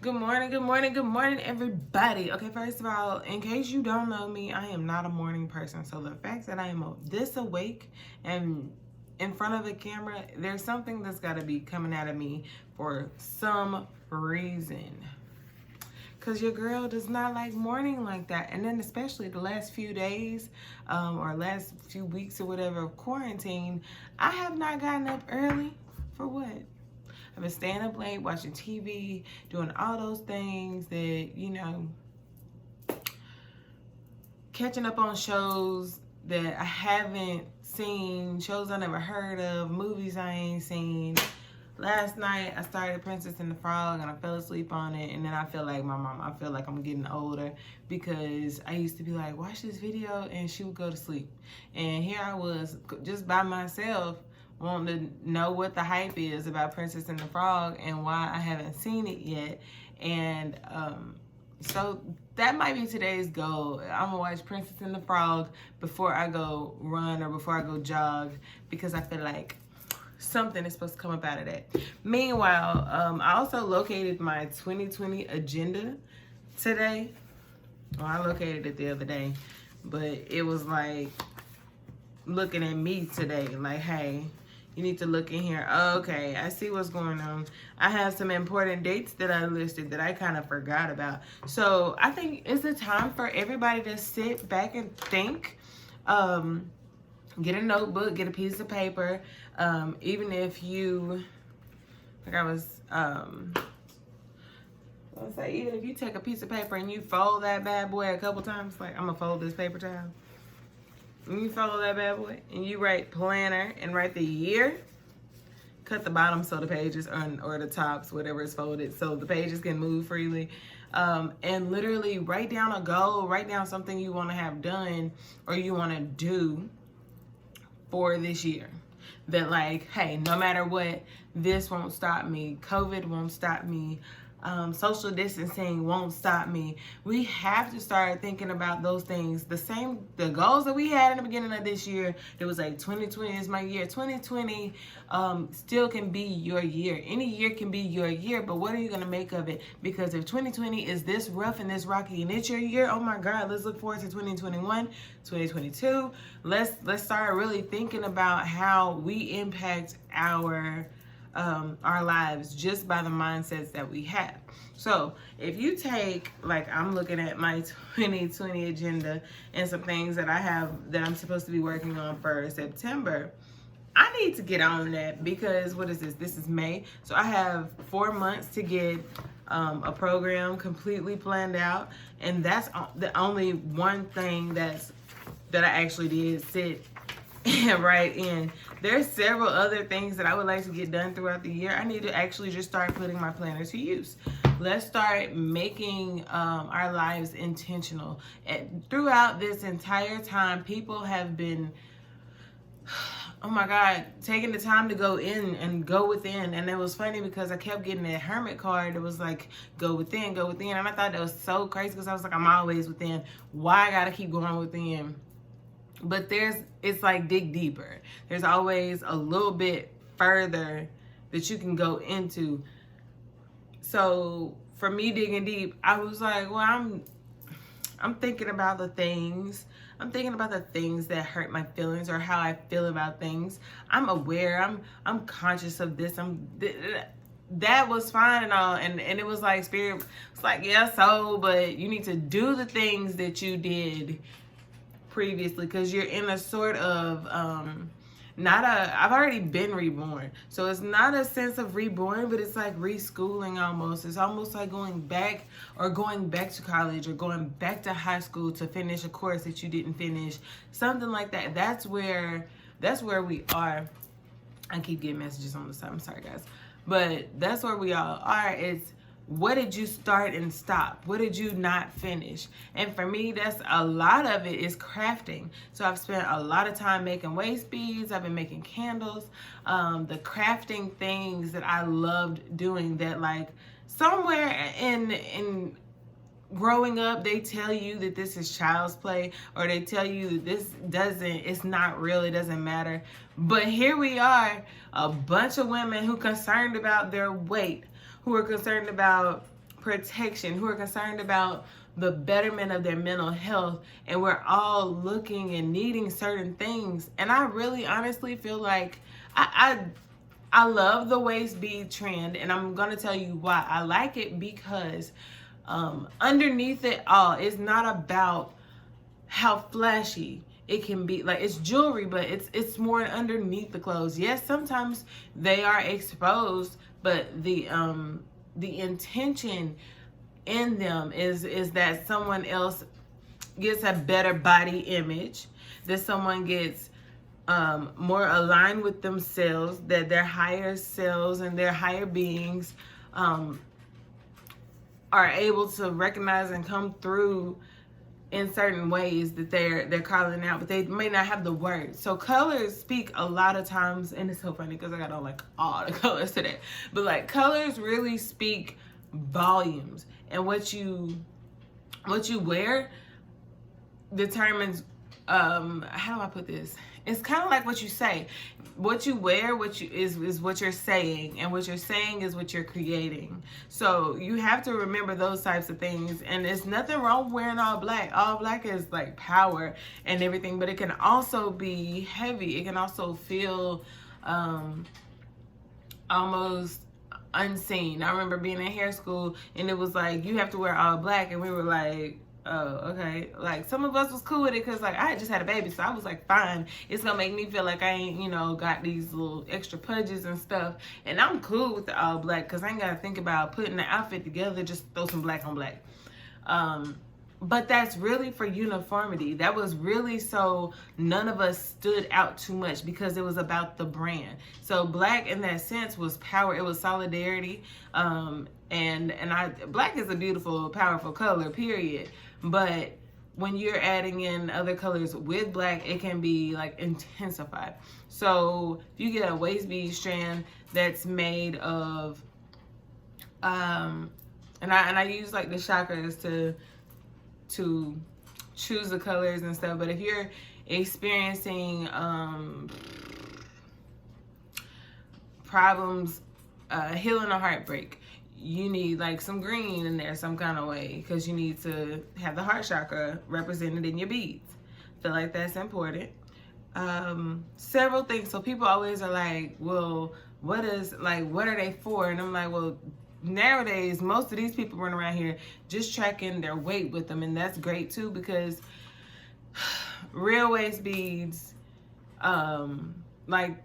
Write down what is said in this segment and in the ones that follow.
Good morning, good morning, good morning, everybody. Okay, first of all, in case you don't know me, I am not a morning person. So the fact that I am this awake and in front of a camera, there's something that's got to be coming out of me for some reason. Because your girl does not like morning like that. And then especially the last few days or last few weeks or whatever of quarantine, I have not gotten up early. For what? I've been staying up late, watching TV, doing all those things that, catching up on shows that I haven't seen, shows I never heard of, movies I ain't seen. Last night, I started Princess and the Frog, and I fell asleep on it, and then I feel like my mom. I feel like I'm getting older because I used to be like, watch this video, and she would go to sleep. And here I was, just by myself, wanting to know what the hype is about Princess and the Frog and why I haven't seen it yet. And so that might be today's goal. I'm gonna watch Princess and the Frog before I go run or before I go jog because I feel like something is supposed to come up out of that. Meanwhile, I also located my 2020 agenda today. Well, I located it the other day, but it was like looking at me today, like, hey, you need to look in here. Okay, I see what's going on. I have some important dates that I listed that I kind of forgot about. So I think it's a time for everybody to sit back and think. Get a notebook, get a piece of paper. Even if you, like I was, let's say, even if you take a piece of paper and you fold that bad boy a couple times, like I'm gonna fold this paper towel. And you follow that bad boy and you write planner and write the year, cut the bottom so the pages or the tops, whatever is folded, so the pages can move freely. And literally write down a goal, write down something you want to have done or you want to do for this year. That like, hey, no matter what, this won't stop me. COVID won't stop me. Social distancing won't stop me. We have to start thinking about those things. The goals that we had in the beginning of this year, it was like 2020 is my year. 2020 still can be your year. Any year can be your year, but what are you going to make of it? Because if 2020 is this rough and this rocky and it's your year, oh my God, let's look forward to 2021, 2022. Let's start really thinking about how we impact our lives just by the mindsets that we have. So if you take, like I'm looking at my 2020 agenda and some things that I have that I'm supposed to be working on for September, I need to get on that because what is this? This is May. So I have 4 months to get a program completely planned out. And that's the only one thing that I actually did sit right in. There's several other things that I would like to get done throughout the year. I need to actually just start putting my planner to use. Let's start making our lives intentional. And throughout this entire time, people have been, oh my God, taking the time to go in and go within. And it was funny because I kept getting that hermit card. It was like, go within, go within. And I thought that was so crazy because I was like, I'm always within. Why I gotta keep going within? But it's like dig deeper. There's always a little bit further that you can go into. So for me digging deep, I was like, well, I'm thinking about the things. I'm thinking about the things that hurt my feelings or how I feel about things. I'm aware. I'm conscious of this. That was fine and all. And it was like spirit. It's like, yeah, so, but you need to do the things that you did previously because you're in a sort of I've already been reborn, so it's not a sense of reborn, but it's like reschooling almost. It's almost like going back to college or going back to high school to finish a course that you didn't finish, something like that. That's where we are. I keep getting messages on the side, I'm sorry guys, but that's where we all are. It's what did you start and stop? What did you not finish? And for me, that's a lot of it is crafting. So I've spent a lot of time making waist beads. I've been making candles. The crafting things that I loved doing that like somewhere in growing up, they tell you that this is child's play or they tell you that it's not real, it doesn't matter. But here we are, a bunch of women who concerned about their weight, who are concerned about protection, who are concerned about the betterment of their mental health, and we're all looking and needing certain things. And I really honestly feel like I love the waist bead trend, and I'm gonna tell you why I like it, because underneath it all, it's not about how flashy it can be. Like, it's jewelry, but it's more underneath the clothes. Yes, sometimes they are exposed, but the intention in them is that someone else gets a better body image, that someone gets more aligned with themselves, that their higher selves and their higher beings are able to recognize and come through in certain ways that they're calling out, but they may not have the words. So colors speak a lot of times, and it's so funny because I got on like all the colors today, but like colors really speak volumes, and what you wear determines how do I put this? It's kind of like what you say. What you wear, is what you're saying, and what you're saying is what you're creating. So you have to remember those types of things. And there's nothing wrong with wearing all black. All black is like power and everything, but it can also be heavy. It can also feel almost unseen. I remember being in hair school, and it was like, you have to wear all black, and we were like, oh, okay. Like, some of us was cool with it because, like, I had just had a baby, so I was like, fine. It's gonna make me feel like I ain't, you know, got these little extra pudges and stuff. And I'm cool with the all black because I ain't gotta think about putting the outfit together. Just throw some black on black. But that's really for uniformity. That was really so none of us stood out too much, because it was about the brand. So black in that sense was power. It was solidarity. Black is a beautiful, powerful color, period. But when you're adding in other colors with black, it can be like intensified. So if you get a waist bead strand that's made of, and I use like the chakras to choose the colors and stuff. But if you're experiencing problems healing a heartbreak, you need like some green in there some kind of way, because you need to have the heart chakra represented in your beads. I feel like that's important. Several things. So people always are like, well, what are they for? And I'm like, well, nowadays most of these people running around here just tracking their weight with them, and that's great too, because real waist beads, like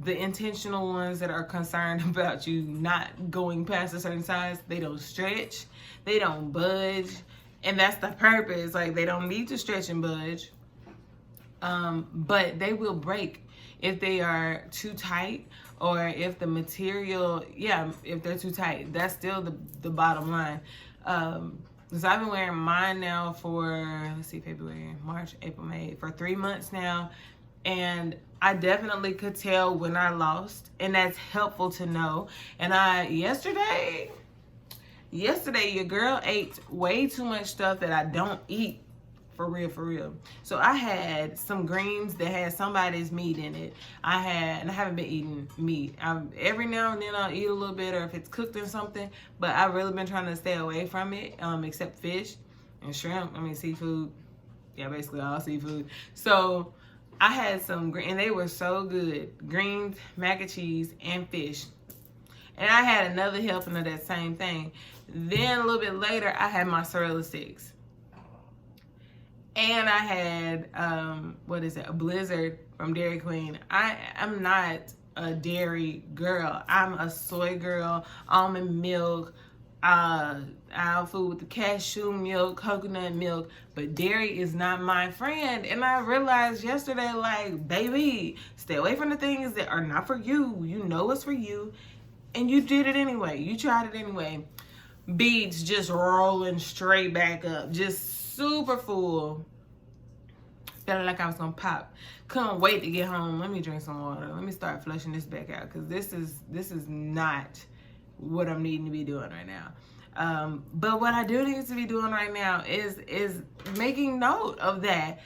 the intentional ones that are concerned about you not going past a certain size, they don't stretch, they don't budge, and that's the purpose. Like, they don't need to stretch and budge, but they will break if they are too tight, or if the material, if they're too tight. That's still the bottom line. So I've been wearing mine now for, let's see, February, March, April, May, for 3 months now. And I definitely could tell when I lost, and that's helpful to know. And yesterday, your girl ate way too much stuff that I don't eat, for real. So I had some greens that had somebody's meat in it. And I haven't been eating meat. Every now and then I'll eat a little bit, or if it's cooked in something, but I've really been trying to stay away from it, except fish and shrimp. Seafood. Yeah, basically all seafood. So I had some green, and they were so good. Greens, mac and cheese, and fish. And I had another helping of that same thing. Then a little bit later, I had mozzarella sticks. And I had, a Blizzard from Dairy Queen. I'm not a dairy girl. I'm a soy girl, almond milk, I'll food with the cashew milk, coconut milk, but dairy is not my friend. And I realized yesterday, like, baby, stay away from the things that are not for you. You know it's for you, and you did it anyway. You tried it anyway. Beads just rolling straight back up, just super full. Felt like I was gonna pop. Couldn't wait to get home. Let me drink some water. Let me start flushing this back out, because this is not what I'm needing to be doing right now. But what I do need to be doing right now is making note of that.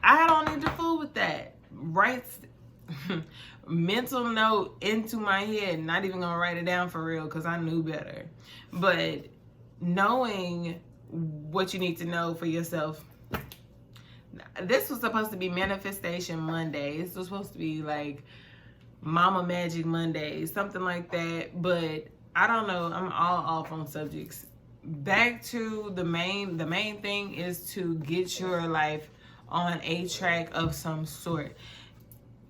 I don't need to fool with that. Write mental note into my head. Not even gonna write it down for real, because I knew better. But knowing what you need to know for yourself. This was supposed to be Manifestation Monday. This was supposed to be like Mama Magic Monday, something like that. But I don't know. I'm all off on subjects. Back to the main thing is to get your life on a track of some sort.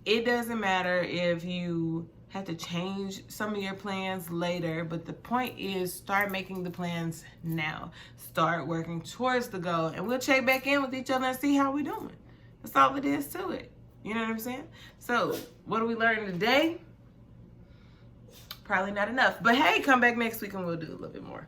It doesn't matter if you have to change some of your plans later, but the point is start making the plans now. Start working towards the goal, and we'll check back in with each other and see how we're doing. That's all it is to it. You know what I'm saying? So what do we learn today? Probably not enough, but hey, come back next week and we'll do a little bit more.